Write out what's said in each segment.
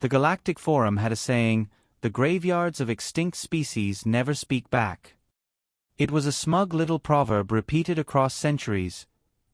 The Galactic Forum had a saying, "The graveyards of extinct species never speak back." It was a smug little proverb repeated across centuries,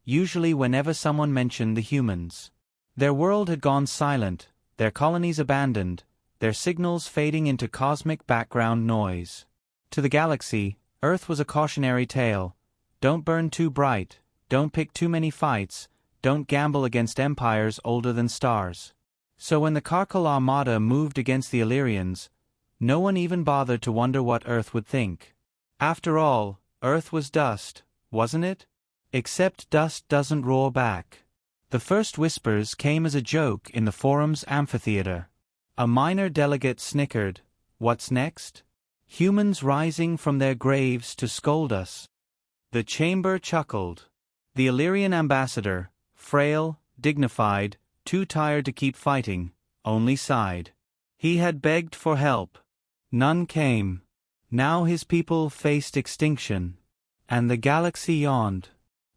usually whenever someone mentioned the humans. Their world had gone silent, their colonies abandoned, their signals fading into cosmic background noise. To the galaxy, Earth was a cautionary tale. Don't burn too bright, don't pick too many fights, don't gamble against empires older than stars. So when the Karkal Armada moved against the Illyrians, no one even bothered to wonder what Earth would think. After all, Earth was dust, wasn't it? Except dust doesn't roar back. The first whispers came as a joke in the forum's amphitheater. A minor delegate snickered. What's next? Humans rising from their graves to scold us. The chamber chuckled. The Illyrian ambassador, frail, dignified, too tired to keep fighting, only sighed. He had begged for help. None came. Now his people faced extinction. And the galaxy yawned.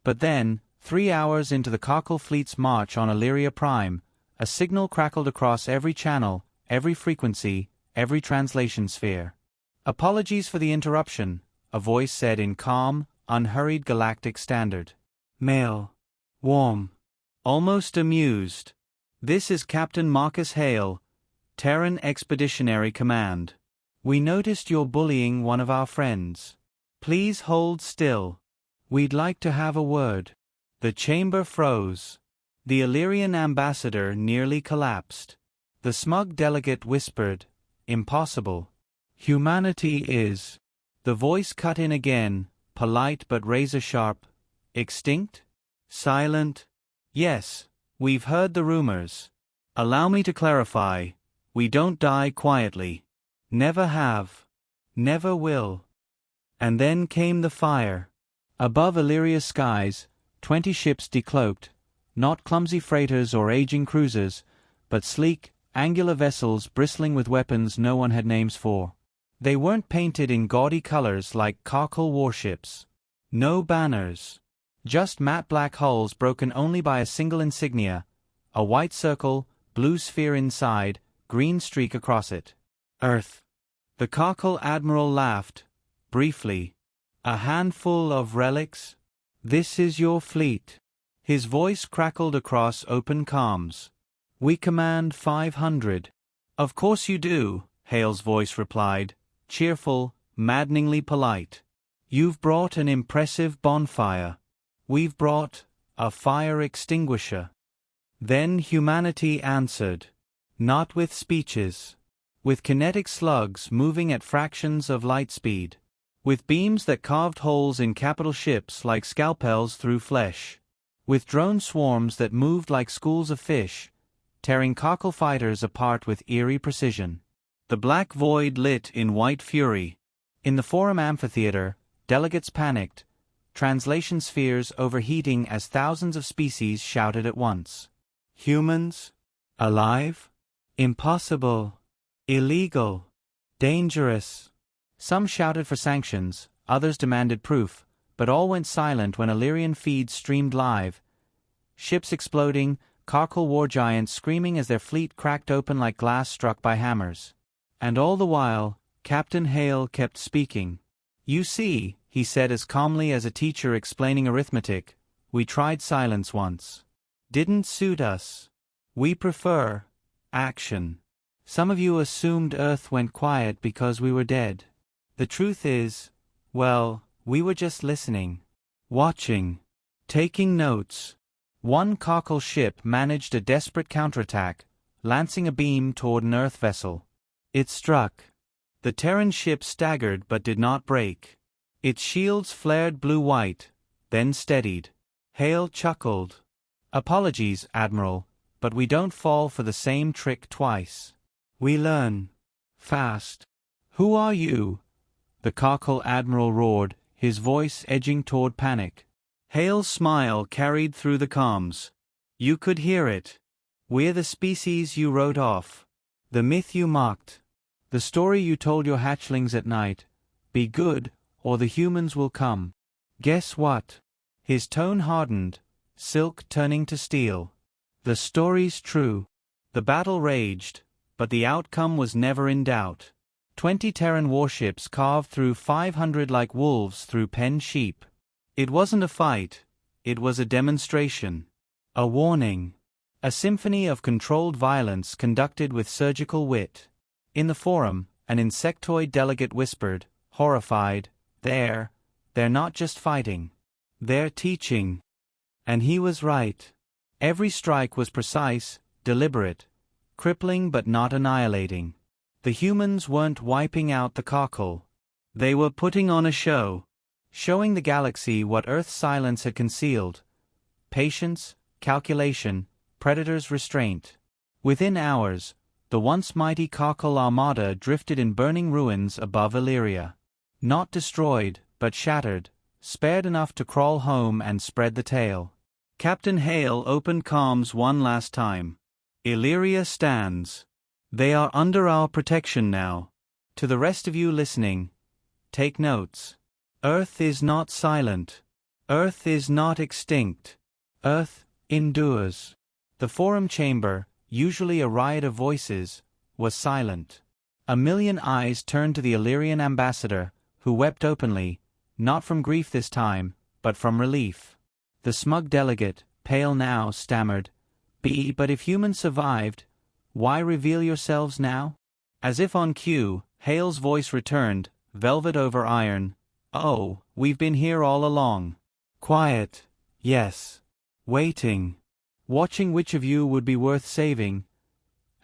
But then, 3 hours into the Cockle fleet's march on Illyria Prime, a signal crackled across every channel, every frequency, every translation sphere. "Apologies for the interruption," a voice said in calm, unhurried galactic standard. Male. Warm. Almost amused. "This is Captain Marcus Hale, Terran Expeditionary Command. We noticed you're bullying one of our friends. Please hold still. We'd like to have a word." The chamber froze. The Illyrian ambassador nearly collapsed. The smug delegate whispered, "Impossible. Humanity is." The voice cut in again, polite but razor-sharp. "Extinct? Silent? Yes, we've heard the rumors. Allow me to clarify. We don't die quietly. Never have. Never will." And then came the fire. Above Illyria's skies, 20 ships decloaked, not clumsy freighters or aging cruisers, but sleek, angular vessels bristling with weapons no one had names for. They weren't painted in gaudy colors like Karkal warships. No banners. Just matte black hulls broken only by a single insignia, a white circle, blue sphere inside, green streak across it. Earth. The Karkal admiral laughed, briefly. "A handful of relics? This is your fleet." His voice crackled across open comms. "We command 500. "Of course you do," Hale's voice replied, cheerful, maddeningly polite. "You've brought an impressive bonfire. We've brought a fire extinguisher." Then humanity answered. Not with speeches. With kinetic slugs moving at fractions of light speed. With beams that carved holes in capital ships like scalpels through flesh. With drone swarms that moved like schools of fish, tearing cockle fighters apart with eerie precision. The black void lit in white fury. In the forum amphitheater, delegates panicked, translation spheres overheating as thousands of species shouted at once. "Humans? Alive? Impossible. Illegal. Dangerous." Some shouted for sanctions, others demanded proof, but all went silent when Illyrian feeds streamed live. Ships exploding, Karkal war giants screaming as their fleet cracked open like glass struck by hammers. And all the while, Captain Hale kept speaking. "You see," he said as calmly as a teacher explaining arithmetic, "we tried silence once. Didn't suit us. We prefer action. Some of you assumed Earth went quiet because we were dead. The truth is, well, we were just listening, watching, taking notes." One Cockle ship managed a desperate counterattack, lancing a beam toward an Earth vessel. It struck. The Terran ship staggered but did not break. Its shields flared blue-white, then steadied. Hale chuckled. "Apologies, Admiral, but we don't fall for the same trick twice. We learn. Fast." "Who are you?" the Cockle Admiral roared, his voice edging toward panic. Hale's smile carried through the comms. "You could hear it. We're the species you wrote off. The myth you mocked. The story you told your hatchlings at night. Be good, or the humans will come. Guess what?" His tone hardened, silk turning to steel. "The story's true." The battle raged, but the outcome was never in doubt. 20 Terran warships carved through 500 like wolves through penned sheep. It wasn't a fight, it was a demonstration. A warning. A symphony of controlled violence conducted with surgical wit. In the forum, an insectoid delegate whispered, horrified, They're not just fighting. They're teaching. And he was right. Every strike was precise, deliberate, crippling but not annihilating. The humans weren't wiping out the cockle. They were putting on a show. Showing the galaxy what Earth's silence had concealed. Patience, calculation, predators' restraint. Within hours, the once mighty cockle armada drifted in burning ruins above Illyria. Not destroyed, but shattered, spared enough to crawl home and spread the tale. Captain Hale opened comms one last time. Illyria stands. They are under our protection now. To the rest of you listening, take notes. Earth is not silent. Earth is not extinct. Earth endures. The forum chamber, usually a riot of voices, was silent. A million eyes turned to the Illyrian ambassador, who wept openly, not from grief this time, but from relief. The smug delegate, pale now, stammered, But if humans survived, why reveal yourselves now? As if on cue, Hale's voice returned, velvet over iron. Oh, we've been here all along. Quiet, yes. Waiting. Watching which of you would be worth saving,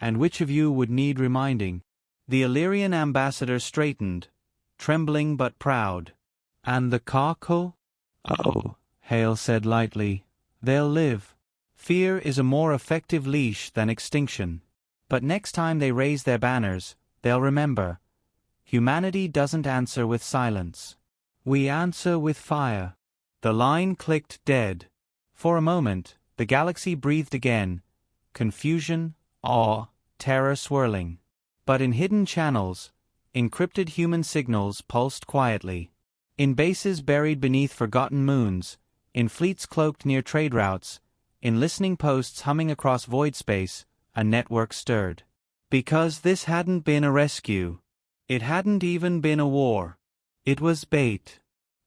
and which of you would need reminding. The Illyrian ambassador straightened, trembling but proud. And the cockle? Oh, Hale said lightly, they'll live. Fear is a more effective leash than extinction. But next time they raise their banners, they'll remember. Humanity doesn't answer with silence. We answer with fire. The line clicked dead. For a moment, the galaxy breathed again. Confusion, awe, terror swirling. But in hidden channels, encrypted human signals pulsed quietly. In bases buried beneath forgotten moons, in fleets cloaked near trade routes, in listening posts humming across void space, a network stirred. Because this hadn't been a rescue. It hadn't even been a war. It was bait.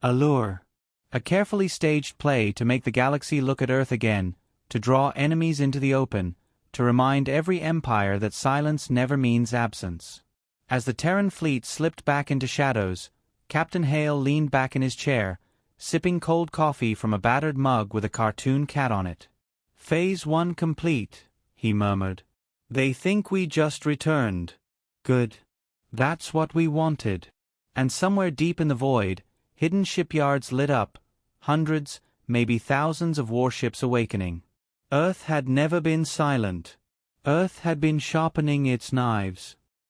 A lure. A carefully staged play to make the galaxy look at Earth again, to draw enemies into the open, to remind every empire that silence never means absence. As the Terran fleet slipped back into shadows, Captain Hale leaned back in his chair, sipping cold coffee from a battered mug with a cartoon cat on it. Phase 1 complete, he murmured. They think we just returned. Good. That's what we wanted. And somewhere deep in the void, hidden shipyards lit up, hundreds, maybe thousands of warships awakening. Earth had never been silent. Earth had been sharpening its knives.